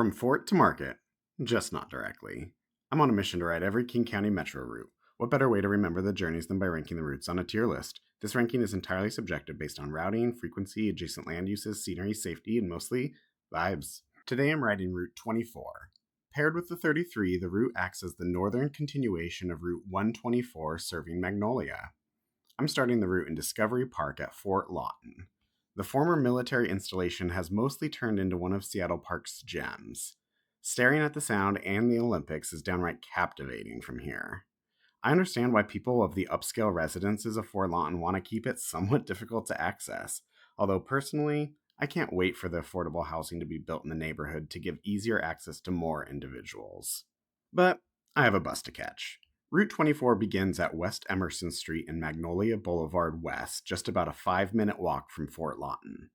From fort to market, just not directly. I'm on a mission to ride every King County metro route. What better way to remember the journeys than by ranking the routes on a tier list? This ranking is entirely subjective based on routing, frequency, adjacent land uses, scenery, safety, and mostly vibes. Today I'm riding Route 24. Paired with the 33, the route acts as the northern continuation of Route 124 serving Magnolia. I'm starting the route in Discovery Park at Fort Lawton. The former military installation has mostly turned into one of Seattle Park's gems. Staring at the Sound and the Olympics is downright captivating from here. I understand why people of the upscale residences of Fort Lawton want to keep it somewhat difficult to access, although personally, I can't wait for the affordable housing to be built in the neighborhood to give easier access to more individuals. But I have a bus to catch. Route 24 begins at West Emerson Street and Magnolia Boulevard West, just about a 5-minute walk from Fort Lawton.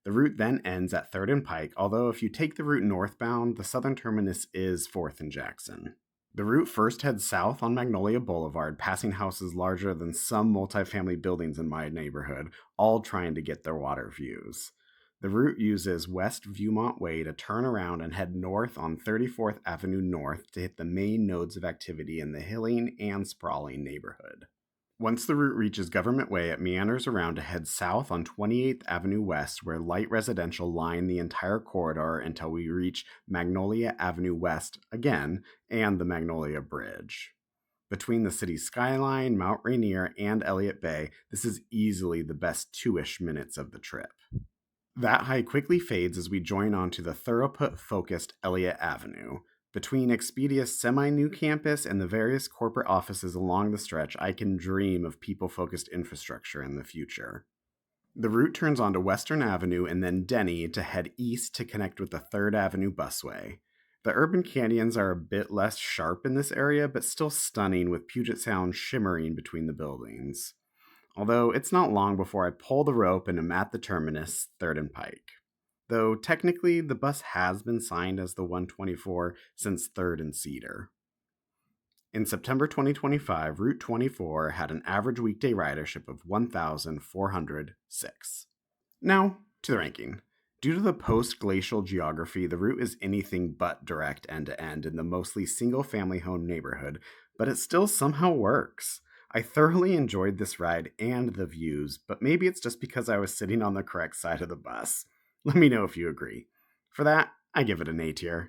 The route then ends at 3rd and Pike, although if you take the route northbound, the southern terminus is 4th and Jackson. The route first heads south on Magnolia Boulevard, passing houses larger than some multifamily buildings in my neighborhood, all trying to get their water views. The route uses West Viewmont Way to turn around and head north on 34th Avenue North to hit the main nodes of activity in the hilling and sprawling neighborhood. Once the route reaches Government Way, it meanders around to head south on 28th Avenue West, where light residential line the entire corridor until we reach Magnolia Avenue West again and the Magnolia Bridge. Between the city's Skyline, Mount Rainier, and Elliott Bay, this is easily the best 2-ish minutes of the trip. That high quickly fades as we join onto the throughput-focused Elliott Avenue. Between Expedia's semi-new campus and the various corporate offices along the stretch, I can dream of people-focused infrastructure in the future. The route turns onto Western Avenue and then Denny to head east to connect with the 3rd Avenue busway. The urban canyons are a bit less sharp in this area, but still stunning with Puget Sound shimmering between the buildings. Although it's not long before I pull the rope and am at the terminus, 3rd and Pike. Though technically the bus has been signed as the 124 since 3rd and Cedar. In September 2025, Route 24 had an average weekday ridership of 1,406. Now, to the ranking. Due to the post-glacial geography, the route is anything but direct end-to-end in the mostly single-family home neighborhood, but it still somehow works. I thoroughly enjoyed this ride and the views, but maybe it's just because I was sitting on the correct side of the bus. Let me know if you agree. For that, I give it an A tier.